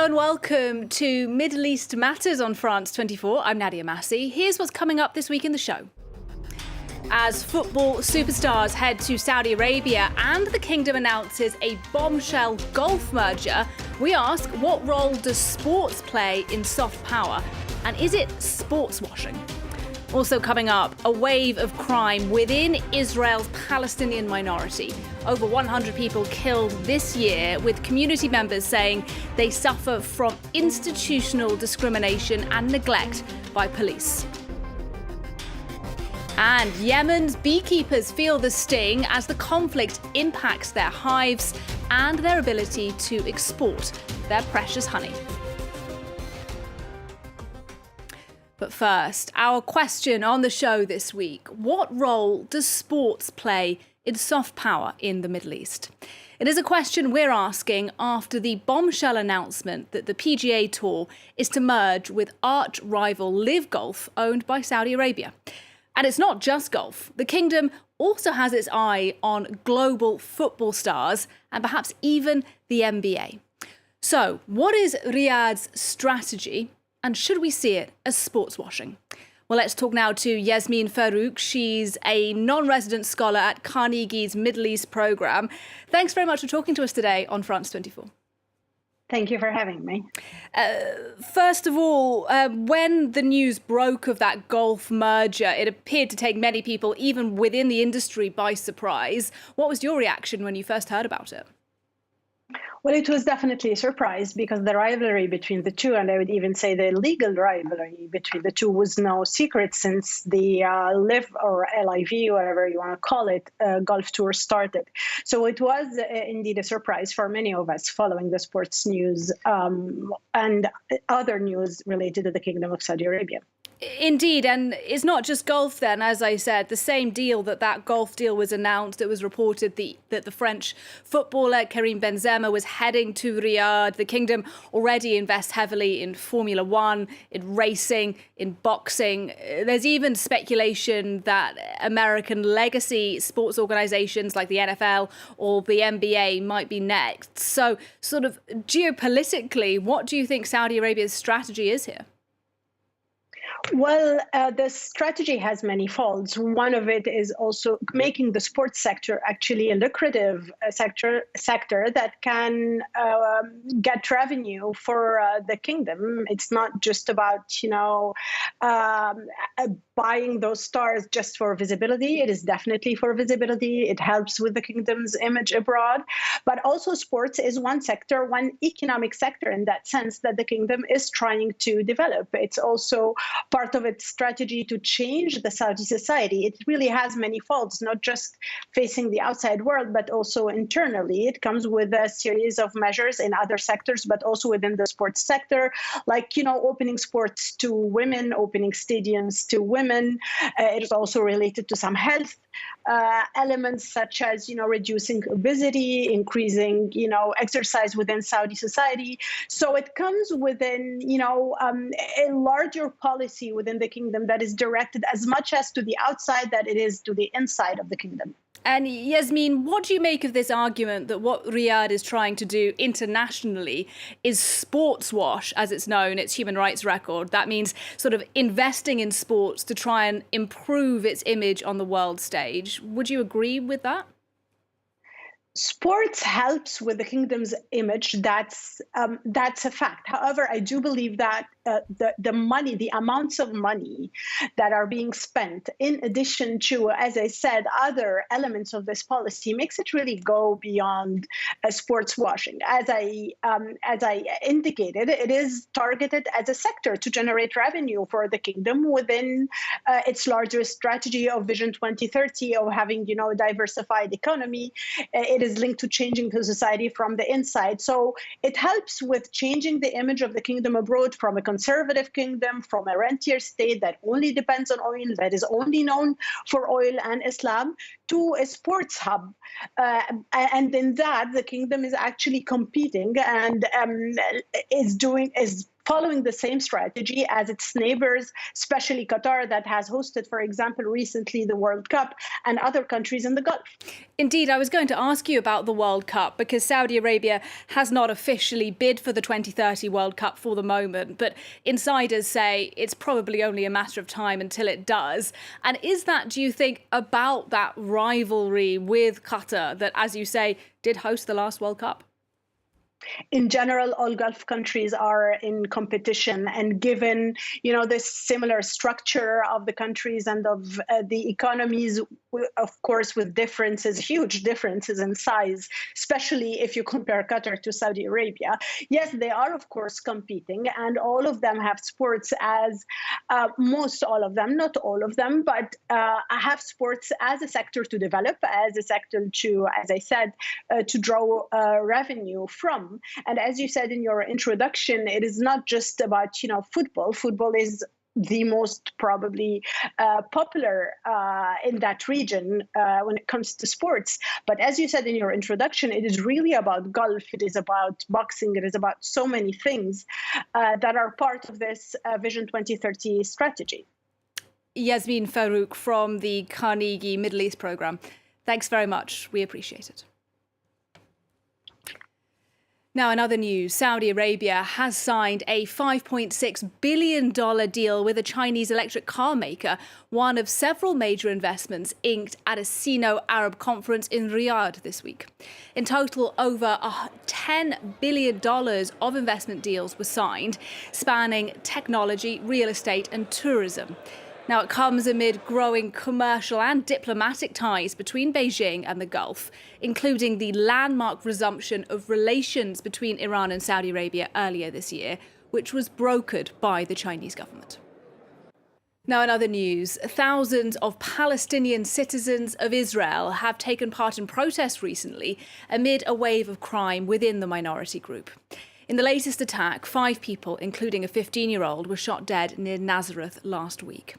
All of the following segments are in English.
Hello and welcome to Middle East Matters on France 24. I'm Nadia Massi. Here's what's coming up this week in the show. As football superstars head to Saudi Arabia and the kingdom announces a bombshell Gulf merger, we ask, what role does sports play in soft power? And is it sports washing? Also coming up, a wave of crime within Israel's Palestinian minority. Over 100 people killed this year, with community members saying they suffer from institutional discrimination and neglect by police. And Yemen's beekeepers feel the sting as the conflict impacts their hives and their ability to export their precious honey. But first, our question on the show this week: what role does sports play in soft power in the Middle East? It is a question we're asking after the bombshell announcement that the PGA Tour is to merge with arch-rival Live Golf, owned by Saudi Arabia. And it's not just golf. The kingdom also has its eye on global football stars and perhaps even the NBA. So, what is Riyadh's strategy? And should we see it as sports washing? Well, let's talk now to Yasmine Farouk. She's a non-resident scholar at Carnegie's Middle East programme. Thanks very much for talking to us today on France 24. Thank you for having me. First of all, when the news broke of that Gulf merger, it appeared to take many people, even within the industry, by surprise. What was your reaction when you first heard about it? Well, it was definitely a surprise because the rivalry between the two, and I would even say the legal rivalry between the two, was no secret since the LIV or LIV, whatever you want to call it, Gulf Tour started. So it was indeed a surprise for many of us following the sports news and other news related to the Kingdom of Saudi Arabia. Indeed, and it's not just golf then, as I said. The same deal that golf deal was announced, it was reported that the French footballer Karim Benzema was heading to Riyadh. The kingdom already invests heavily in Formula One, in racing, in boxing. There's even speculation that American legacy sports organisations like the NFL or the NBA might be next. So sort of geopolitically, what do you think Saudi Arabia's strategy is here? Well, the strategy has many folds. One of it is also making the sports sector actually a lucrative sector that can get revenue for the kingdom. It's not just about, buying those stars just for visibility. It is definitely for visibility. It helps with the kingdom's image abroad. But also sports is one sector, one economic sector in that sense that the kingdom is trying to develop. It's also part of its strategy to change the Saudi society. It really has many folds, not just facing the outside world, but also internally. It comes with a series of measures in other sectors, but also within the sports sector, like, opening sports to women, opening stadiums to women. It is also related to some health elements, such as, reducing obesity, increasing, exercise within Saudi society. So it comes within, a larger policy within the kingdom that is directed as much as to the outside that it is to the inside of the kingdom. And Yasmine, what do you make of this argument that what Riyadh is trying to do internationally is sports wash, as it's known, its human rights record? That means sort of investing in sports to try and improve its image on the world stage. Would you agree with that? Sports helps with the kingdom's image. That's a fact. However, I do believe that the money, the amounts of money that are being spent, in addition to, as I said, other elements of this policy, makes it really go beyond sports washing. As I indicated, it is targeted as a sector to generate revenue for the kingdom within its larger strategy of Vision 2030 of having, a diversified economy. It is linked to changing the society from the inside. So it helps with changing the image of the kingdom abroad from a conservative kingdom, from a rentier state that only depends on oil, that is only known for oil and Islam, to a sports hub. And in that, the kingdom is actually competing and is following the same strategy as its neighbors, especially Qatar, that has hosted, for example, recently the World Cup, and other countries in the Gulf. Indeed, I was going to ask you about the World Cup because Saudi Arabia has not officially bid for the 2030 World Cup for the moment, but insiders say it's probably only a matter of time until it does. And is that, do you think, about that rivalry with Qatar that, as you say, did host the last World Cup? In general, all Gulf countries are in competition, and given this similar structure of the countries and of the economies, of course, with differences, huge differences in size, especially if you compare Qatar to Saudi Arabia. Yes, they are, of course, competing, and all of them have sports as most all of them, not all of them, but have sports as a sector to develop, as a sector to, as I said, to draw revenue from. And as you said in your introduction, it is not just about, football. Football is the most probably popular in that region when it comes to sports. But as you said in your introduction, it is really about golf. It is about boxing. It is about so many things that are part of this Vision 2030 strategy. Yasmine Farouk from the Carnegie Middle East program. Thanks very much. We appreciate it. Now, in other news, Saudi Arabia has signed a $5.6 billion deal with a Chinese electric car maker, one of several major investments inked at a Sino-Arab conference in Riyadh this week. In total, over $10 billion of investment deals were signed, spanning technology, real estate and tourism. Now, it comes amid growing commercial and diplomatic ties between Beijing and the Gulf, including the landmark resumption of relations between Iran and Saudi Arabia earlier this year, which was brokered by the Chinese government. Now, in other news, thousands of Palestinian citizens of Israel have taken part in protests recently amid a wave of crime within the minority group. In the latest attack, 5 people, including a 15-year-old, were shot dead near Nazareth last week.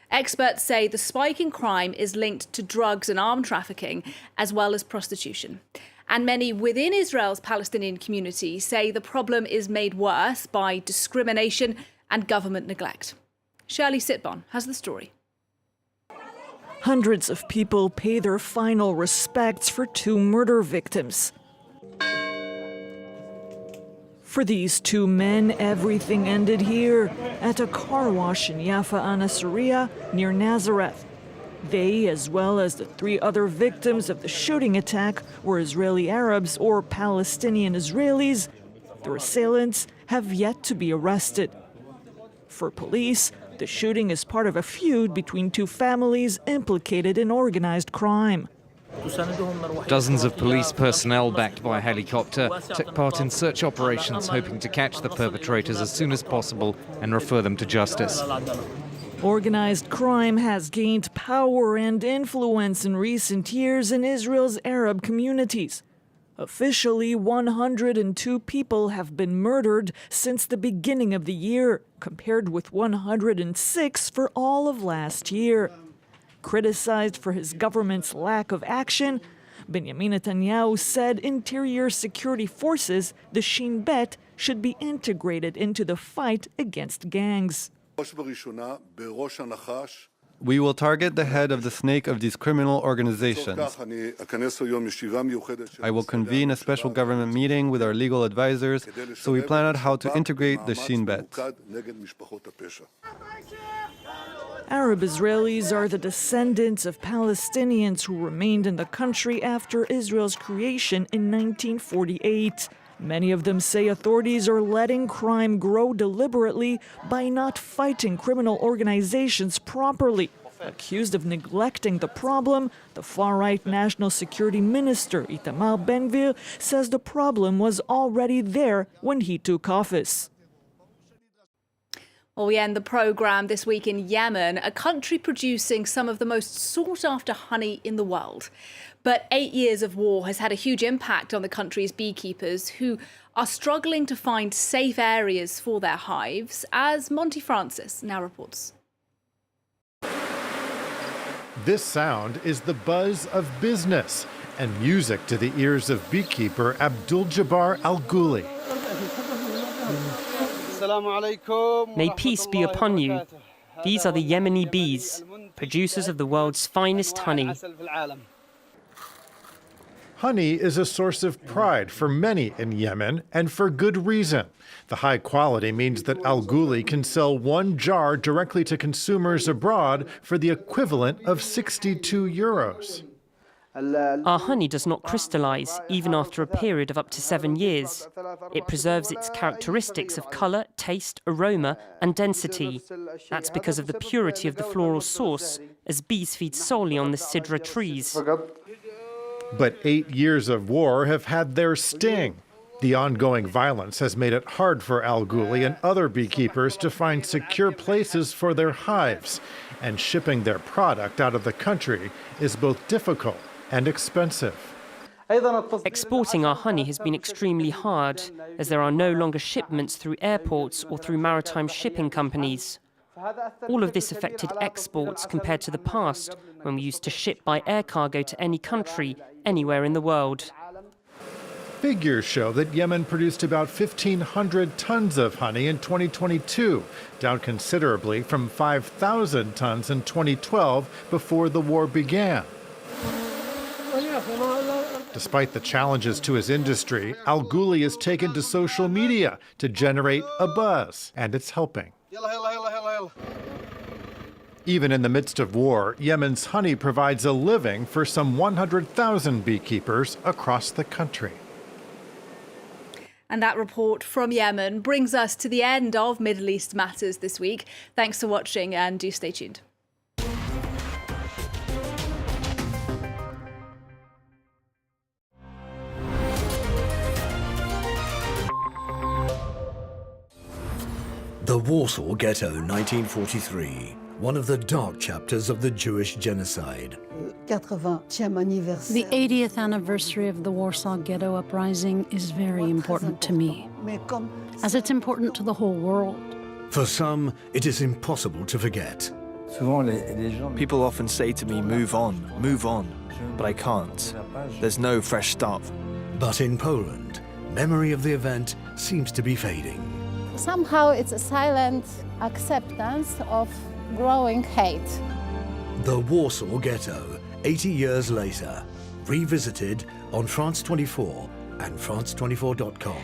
Experts say the spike in crime is linked to drugs and armed trafficking, as well as prostitution. And many within Israel's Palestinian community say the problem is made worse by discrimination and government neglect. Shirley Sitbon has the story. Hundreds of people pay their final respects for 2 murder victims. For these 2 men, everything ended here, at a car wash in Yafa Anasariya near Nazareth. They, as well as the 3 other victims of the shooting attack, were Israeli Arabs or Palestinian Israelis. Their assailants have yet to be arrested. For police, the shooting is part of a feud between 2 families implicated in organized crime. Dozens of police personnel backed by a helicopter took part in search operations hoping to catch the perpetrators as soon as possible and refer them to justice. Organized crime has gained power and influence in recent years in Israel's Arab communities. Officially, 102 people have been murdered since the beginning of the year, compared with 106 for all of last year. Criticized for his government's lack of action, Benjamin Netanyahu said interior security forces, the Shin Bet, should be integrated into the fight against gangs. We will target the head of the snake of these criminal organizations. I will convene a special government meeting with our legal advisors so we plan out how to integrate the Shin Bet. Arab Israelis are the descendants of Palestinians who remained in the country after Israel's creation in 1948. Many of them say authorities are letting crime grow deliberately by not fighting criminal organizations properly. Accused of neglecting the problem, the far-right National Security Minister Itamar Ben-Gvir says the problem was already there when he took office. Well, we end the programme this week in Yemen, a country producing some of the most sought-after honey in the world. But 8 years of war has had a huge impact on the country's beekeepers, who are struggling to find safe areas for their hives, as Monty Francis now reports. This sound is the buzz of business and music to the ears of beekeeper Abdul Jabbar Al Ghuli. May peace be upon you. These are the Yemeni bees, producers of the world's finest honey. Honey is a source of pride for many in Yemen, and for good reason. The high quality means that Al Ghuli can sell one jar directly to consumers abroad for the equivalent of 62 euros. Our honey does not crystallize, even after a period of up to 7 years. It preserves its characteristics of color, taste, aroma, and density. That's because of the purity of the floral source, as bees feed solely on the sidra trees. But 8 years of war have had their sting. The ongoing violence has made it hard for Al Ghuli and other beekeepers to find secure places for their hives, and shipping their product out of the country is both difficult and expensive. Exporting our honey has been extremely hard, as there are no longer shipments through airports or through maritime shipping companies. All of this affected exports compared to the past, when we used to ship by air cargo to any country, anywhere in the world. Figures show that Yemen produced about 1,500 tons of honey in 2022, down considerably from 5,000 tons in 2012 before the war began. Despite the challenges to his industry, Al Ghuli has taken to social media to generate a buzz, and it's helping. Even in the midst of war, Yemen's honey provides a living for some 100,000 beekeepers across the country. And that report from Yemen brings us to the end of Middle East Matters this week. Thanks for watching, and do stay tuned. The Warsaw Ghetto, 1943, one of the dark chapters of the Jewish genocide. The 80th anniversary of the Warsaw Ghetto Uprising is very important to me, as it's important to the whole world. For some, it is impossible to forget. People often say to me, move on, but I can't. There's no fresh start. But in Poland, memory of the event seems to be fading. Somehow it's a silent acceptance of growing hate. The Warsaw Ghetto, 80 years later, revisited on France 24 and France24.com.